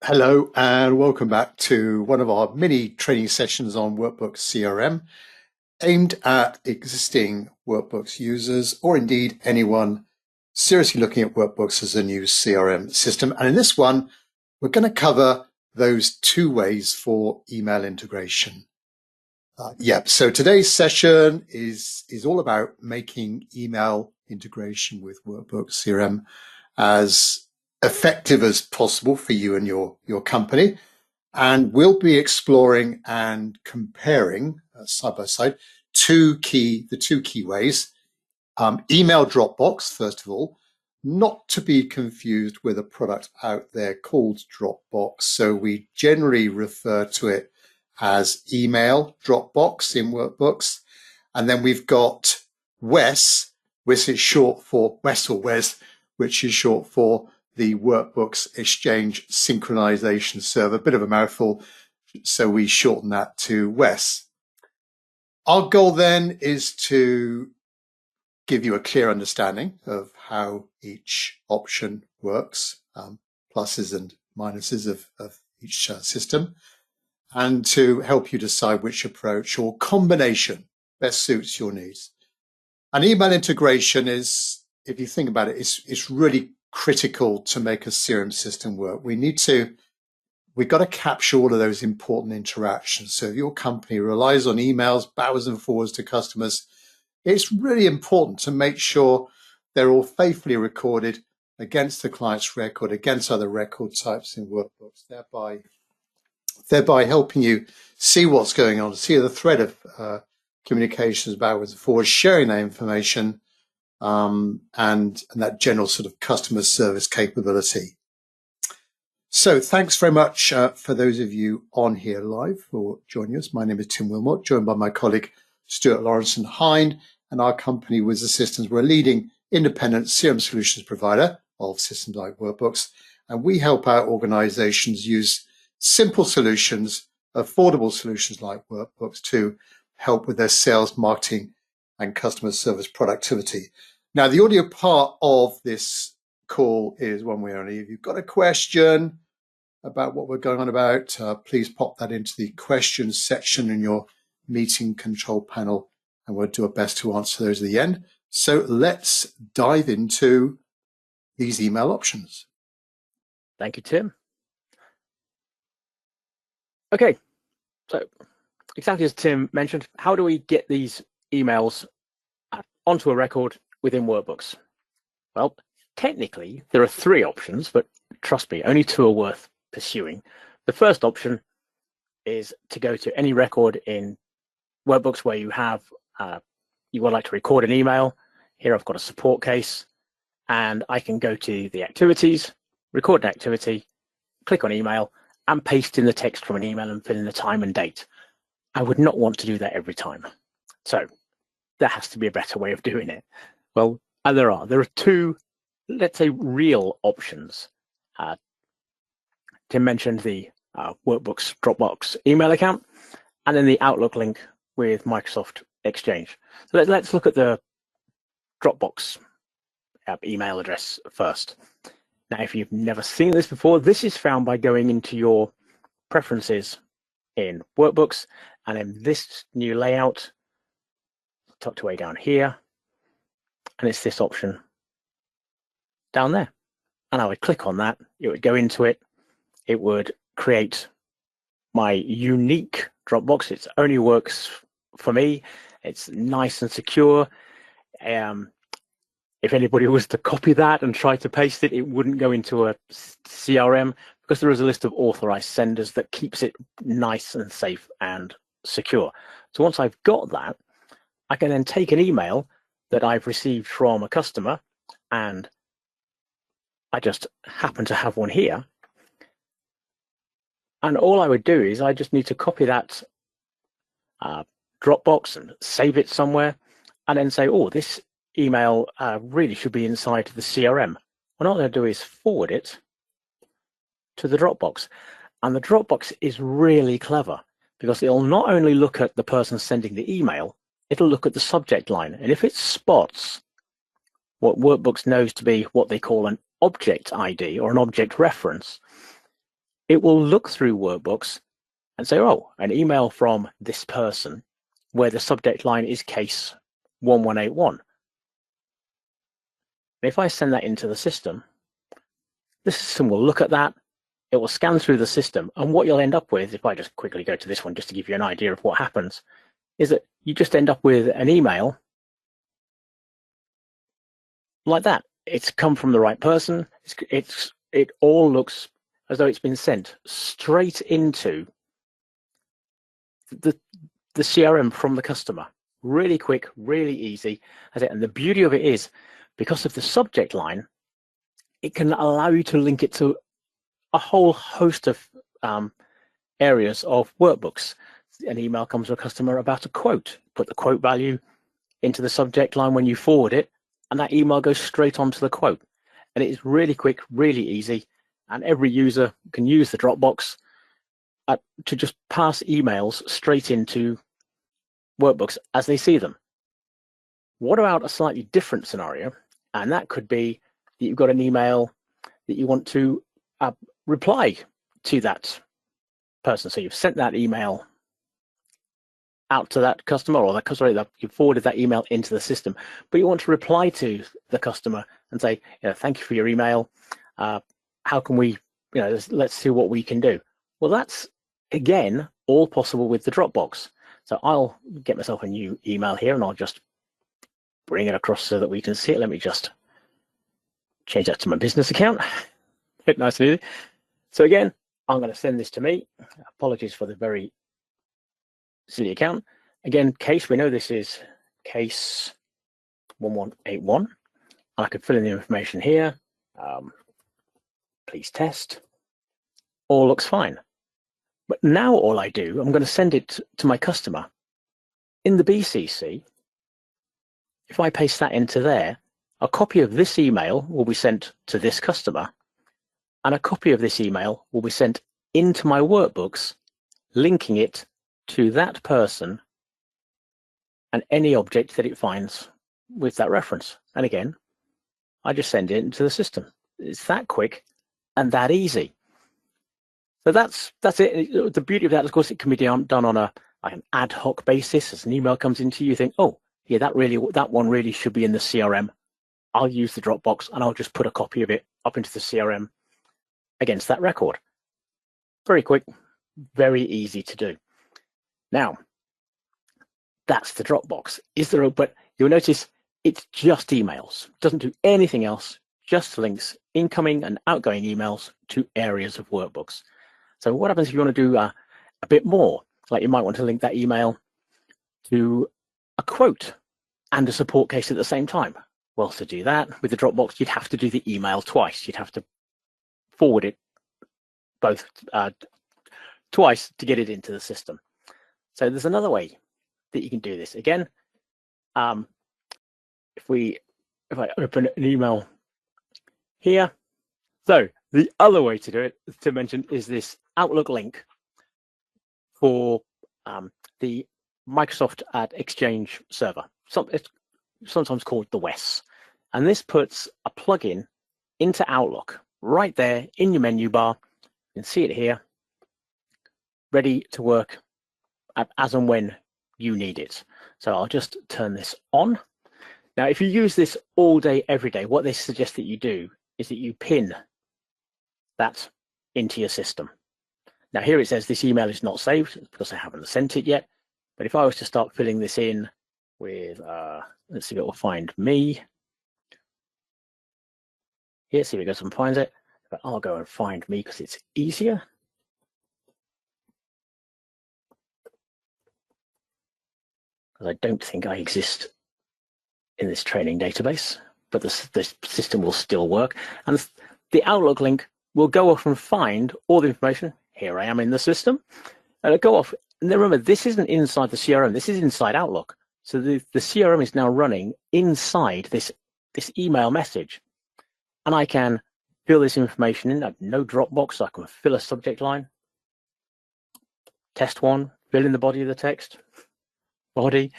Hello and welcome back to one of our mini training sessions on Workbooks CRM aimed at existing Workbooks users or indeed anyone seriously looking at Workbooks as a new CRM system. And in this one, we're going to cover those two ways for email integration. So today's session is all about making email integration with Workbooks CRM as effective as possible for you and your company. And we'll be exploring and comparing side by side the two key ways. Email Dropbox, first of all, not to be confused with a product out there called Dropbox. So we generally refer to it as email Dropbox in Workbooks. And then we've got WESS, which is short for WESS or WES, which is short for the Workbooks Exchange Synchronization Server. A bit of a mouthful, so we shorten that to WESS. Our goal then is to give you a clear understanding of how each option works, pluses and minuses of each system, and to help you decide which approach or combination best suits your needs. And email integration is, if you think about it, it's really critical to make a CRM system work. We've got to capture all of those important interactions. So if your company relies on emails, backwards and forwards to customers, it's really important to make sure they're all faithfully recorded against the client's record, against other record types in Workbooks, thereby helping you see what's going on, see the thread of communications backwards and forwards, sharing that information, and that general sort of customer service capability. So thanks very much for those of you on here live for joining us. My name is Tim Wilmot, joined by my colleague Stuart Lawrenson-Hind, and our company WESS Systems. We're a leading independent CRM solutions provider of systems like Workbooks, and we help out organizations use simple solutions, affordable solutions like Workbooks to help with their sales, marketing, and customer service productivity. Now, the audio part of this call is one way only. If you've got a question about what we're going on about, please pop that into the questions section in your meeting control panel, and we'll do our best to answer those at the end. So let's dive into these email options. Thank you, Tim. Okay, so exactly as Tim mentioned, how do we get these emails onto a record within Workbooks? Well, technically, there are three options, but trust me, only two are worth pursuing. The first option is to go to any record in Workbooks where you have you would like to record an email. Here I've got a support case, and I can go to the activities, record an activity, click on email, and paste in the text from an email and fill in the time and date. I would not want to do that every time. So there has to be a better way of doing it. Well, there are two, let's say, real options. Tim mentioned the Workbooks Dropbox email account, and then the Outlook link with Microsoft Exchange. So let's look at the Dropbox email address first. Now, if you've never seen this before, this is found by going into your preferences in Workbooks, and in this new layout, tucked away down here, and it's this option down there. And I would click on that, it would go into it, it would create my unique Dropbox. It only works for me, it's nice and secure. If anybody was to copy that and try to paste it, it wouldn't go into a CRM because there is a list of authorized senders that keeps it nice and safe and secure. So once I've got that, I can then take an email that I've received from a customer, and I just happen to have one here. And all I would do is I just need to copy that Dropbox and save it somewhere, and then say, oh, this email really should be inside the CRM. What I'm going to do is forward it to the Dropbox. And the Dropbox is really clever because it'll not only look at the person sending the email, it'll look at the subject line. And if it spots what Workbooks knows to be what they call an object ID or an object reference, it will look through Workbooks and say, oh, an email from this person where the subject line is case 1181. If I send that into the system will look at that, it will scan through the system, and what you'll end up with, if I just quickly go to this one just to give you an idea of what happens, is that you just end up with an email like that. It's come from the right person. It all looks as though it's been sent straight into the CRM from the customer. Really quick, really easy. And the beauty of it is, because of the subject line, it can allow you to link it to a whole host of areas of Workbooks. An email comes to a customer about a quote. Put the quote value into the subject line when you forward it, and that email goes straight onto the quote. And it is really quick, really easy, and every user can use the Dropbox to just pass emails straight into Workbooks as they see them. What about a slightly different scenario? And that could be that you've got an email that you want to reply to that person. So you've sent that email out to that customer, or you forwarded that email into the system, but you want to reply to the customer and say, thank you for your email. How can we, let's see what we can do. Well, that's again all possible with the Dropbox. So I'll get myself a new email here, and I'll just bring it across so that we can see it. Let me just change that to my business account. Bit nice and easy. So again, I'm going to send this to me. Apologies for the very silly account. Again, case, we know this is case 1181. I could fill in the information here. Please test. All looks fine. But now all I do, I'm going to send it to my customer. In the BCC, if I paste that into there, a copy of this email will be sent to this customer, and a copy of this email will be sent into my Workbooks, linking it to that person and any object that it finds with that reference. And again, I just send it into the system. It's that quick and that easy. So that's it. The beauty of that, of course, it can be done on an ad hoc basis. As an email comes into you, you think, oh, yeah, that one really should be in the CRM. I'll use the Dropbox and I'll just put a copy of it up into the CRM against that record. Very quick, very easy to do. Now, that's the Dropbox. But you'll notice it's just emails. It doesn't do anything else, just links incoming and outgoing emails to areas of Workbooks. So what happens if you want to do a bit more? Like you might want to link that email to a quote and a support case at the same time. Well, to do that with the Dropbox, you'd have to do the email twice. You'd have to forward it both twice to get it into the system. So there's another way that you can do this. Again, if I open an email here, so the other way to do it, to mention, is this Outlook link for the Microsoft Exchange server. It's sometimes called the WESS. And this puts a plugin into Outlook right there in your menu bar. You can see it here, ready to work as and when you need it. So I'll just turn this on. Now, if you use this all day, every day, what they suggest that you do is that you pin that into your system. Now, here it says this email is not saved because I haven't sent it yet. But if I was to start filling this in with, let's see if it will find me. Here, see if it goes and finds it. But I'll go and find me because it's easier. Because I don't think I exist in this training database, but this system will still work. And the Outlook link will go off and find all the information. Here I am in the system. And it'll go off. And then remember, this isn't inside the CRM. This is inside Outlook. So the CRM is now running inside this email message. And I can fill this information in. I've no Dropbox, so I can fill a subject line. Test one, fill in the body of the text. Body.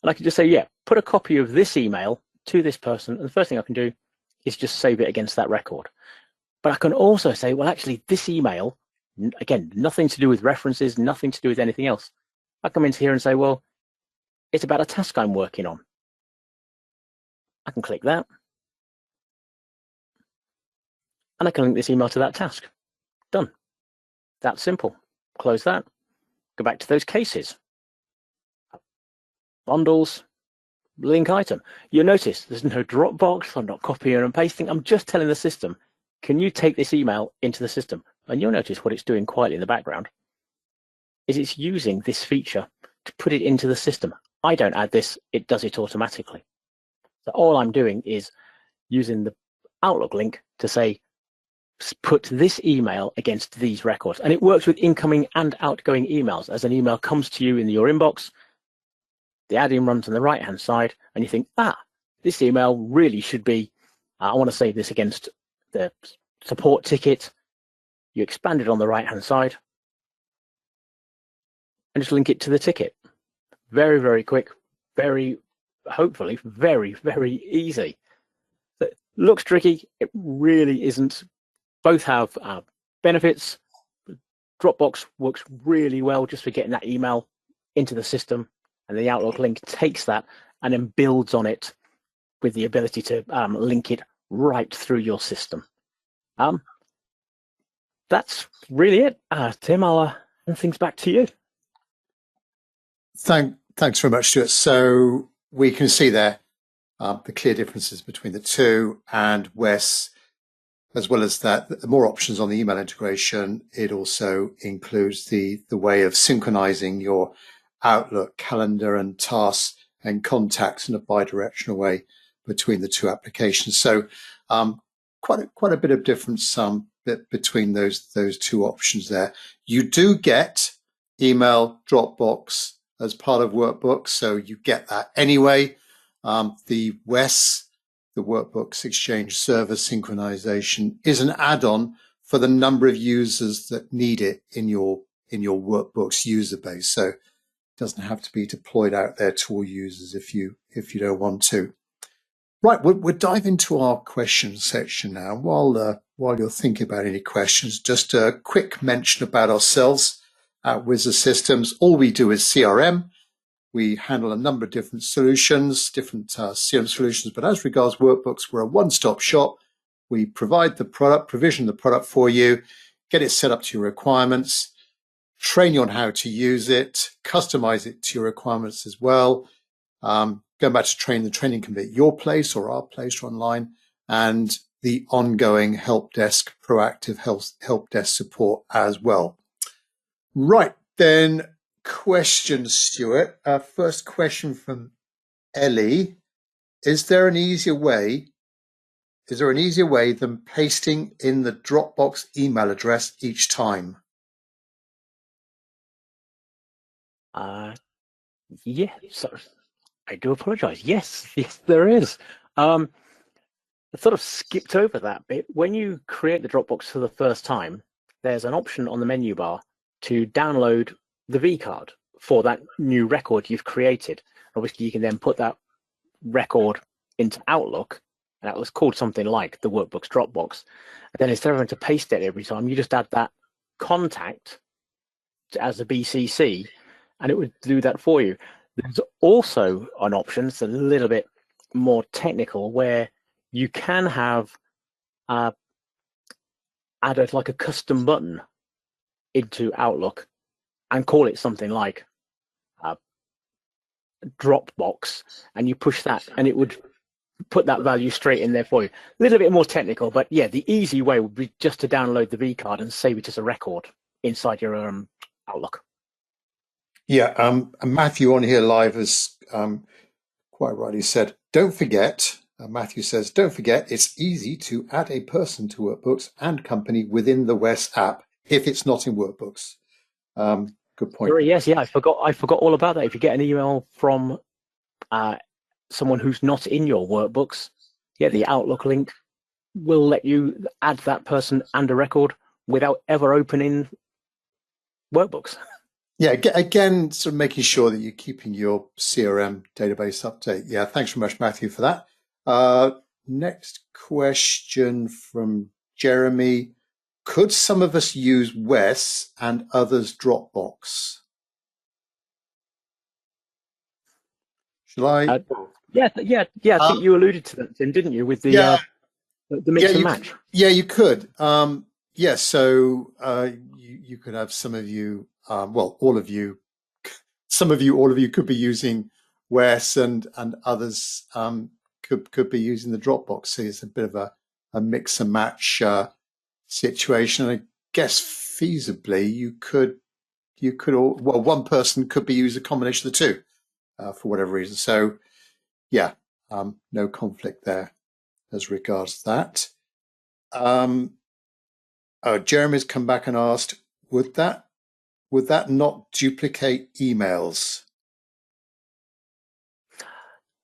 And I can just say, yeah, put a copy of this email to this person. And the first thing I can do is just save it against that record. But I can also say, well, actually, this email Again, nothing to do with references, nothing to do with anything else. I come into here and say, well, it's about a task I'm working on. I can click that. And I can link this email to that task. Done. That's simple. Close that. Go back to those cases. Bundles, link item. You'll notice there's no Dropbox. I'm not copying and pasting. I'm just telling the system, can you take this email into the system? And you'll notice what it's doing quietly in the background is it's using this feature to put it into the system. I don't add this. It does it automatically. So all I'm doing is using the Outlook link to say, put this email against these records. And it works with incoming and outgoing emails. As an email comes to you in your inbox, the add-in runs on the right-hand side, and you think, this email really should be, I want to save this against the support ticket. You expand it on the right-hand side and just link it to the ticket. Very, very quick, hopefully, very, very easy. It looks tricky. It really isn't. Both have benefits. Dropbox works really well just for getting that email into the system, and the Outlook link takes that and then builds on it with the ability to link it right through your system. That's really it. Tim, I'll hand things back to you. Thanks very much, Stuart. So we can see there the clear differences between the two, and WESS, as well as that, the more options on the email integration. It also includes the way of synchronizing your Outlook calendar and tasks and contacts in a bi-directional way between the two applications. So quite a bit of difference between those two options there. You do get email Dropbox as part of Workbooks, so you get that anyway. The WESS, the Workbooks Exchange Server Synchronization, is an add-on for the number of users that need it in your Workbooks user base. So it doesn't have to be deployed out there to all users if you don't want to. Right, we'll dive into our questions section now. While you're thinking about any questions, just a quick mention about ourselves at WESS Systems. All we do is CRM. We handle a number of different solutions, different CRM solutions, but as regards Workbooks, we're a one-stop shop. We provide the product, provision the product for you, get it set up to your requirements, train you on how to use it, customize it to your requirements as well. Going back to training, the training can be at your place or our place or online, and the ongoing help desk, proactive help desk support as well. Right, then questions, Stuart. First question from Ellie. Is there an easier way than pasting in the Dropbox email address each time? Yeah, so I do apologize. Yes, there is. I sort of skipped over that bit. When you create the Dropbox for the first time, there's an option on the menu bar to download the V card for that new record you've created. Obviously, you can then put that record into Outlook, and that was called something like the Workbooks Dropbox. And then instead of having to paste it every time, you just add that contact as a BCC, and it would do that for you. There's also an option, it's a little bit more technical, where you can have added like a custom button into Outlook and call it something like Dropbox, and you push that and it would put that value straight in there for you. A little bit more technical, but yeah, the easy way would be just to download the V card and save it as a record inside your Outlook. Yeah, and Matthew on here live has quite rightly said, don't forget, Matthew says, don't forget, it's easy to add a person to Workbooks and company within the WESS app if it's not in Workbooks. Good point. Sorry, yes, yeah, I forgot all about that. If you get an email from someone who's not in your Workbooks, yeah, the Outlook link will let you add that person and a record without ever opening Workbooks. Yeah, again, sort of making sure that you're keeping your CRM database update. Yeah, thanks very much, Matthew, for that. Next question from Jeremy. could some of us use WESS and others Dropbox? Shall I? Yeah. I think you alluded to that, Tim, didn't you, with Yeah, the yeah, mix and match? you could. Yeah, so you could have some of you, well, all of you, some of you, all of you could be using WESS, and others could be using the Dropbox. So it's a bit of a mix and match situation. I guess feasibly you could all, well, one person could be using a combination of the two for whatever reason. So yeah, no conflict there as regards that. Jeremy's come back and asked, would that not duplicate emails?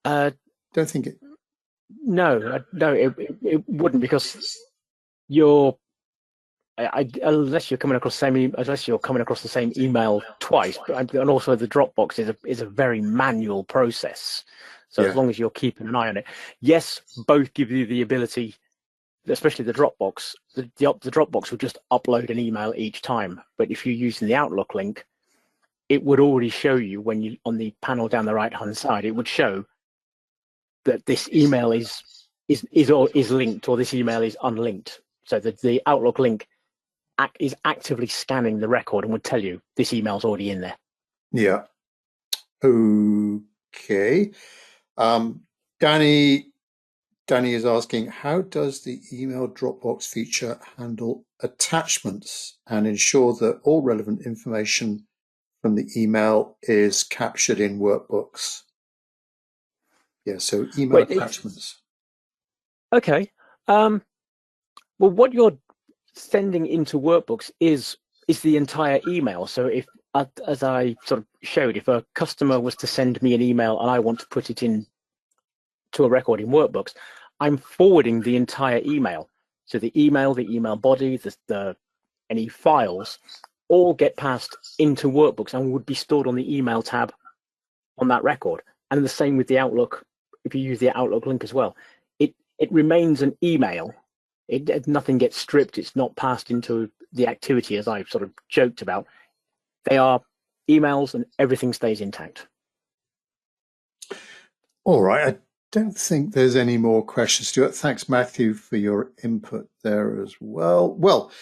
Don't think it. No, it wouldn't, because unless you're coming across the same email twice, and also the Dropbox is a very manual process. So Yeah. as long as you're keeping an eye on it, yes, both give you the ability, especially the Dropbox. The Dropbox will just upload an email each time, but if you're using the Outlook link, it would already show you, when you, on the panel down the right hand side, it would show that this email is linked, or this email is unlinked. So that the Outlook link is actively scanning the record and would tell you this email's already in there. Yeah. Okay. Danny is asking, how does the email Dropbox feature handle attachments and ensure that all relevant information from the email is captured in Workbooks? Yeah, so email attachments. Okay. Well, what you're sending into Workbooks is the entire email. So if, as I sort of showed, if a customer was to send me an email and I want to put it in to a record in Workbooks, I'm forwarding the entire email. So the email body, any files, all get passed into Workbooks and would be stored on the email tab on that record. And the same with the Outlook. If you use the Outlook link as well, it remains an email. Nothing gets stripped. It's not passed into the activity, as I've sort of joked about. They are emails and everything stays intact. All right. I don't think there's any more questions, Stuart. Thanks, Matthew, for your input there as well. Well,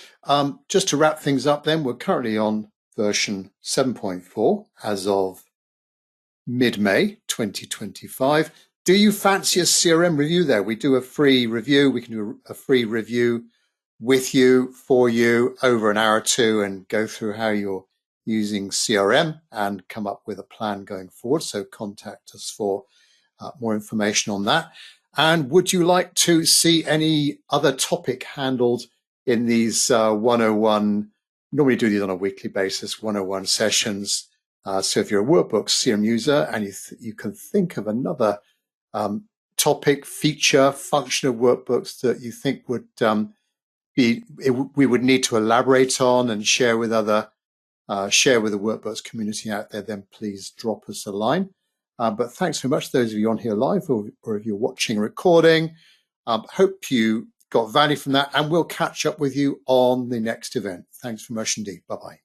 just to wrap things up then, we're currently on version 7.4 as of mid-May 2025. Do you fancy a CRM review there? We do a free review. We can do a free review with you, for you, over an hour or two, and go through how you're using CRM and come up with a plan going forward. So contact us for more information on that. And would you like to see any other topic handled in these 101, normally do these on a weekly basis, 101 sessions? So if you're a Workbooks CRM user and you can think of another topic, feature, function of Workbooks that you think would we would need to elaborate on and share with the Workbooks community out there, then please drop us a line. But thanks very much to those of you on here live, or if you're watching recording. Hope you got value from that, and we'll catch up with you on the next event. Thanks very much indeed. Bye-bye.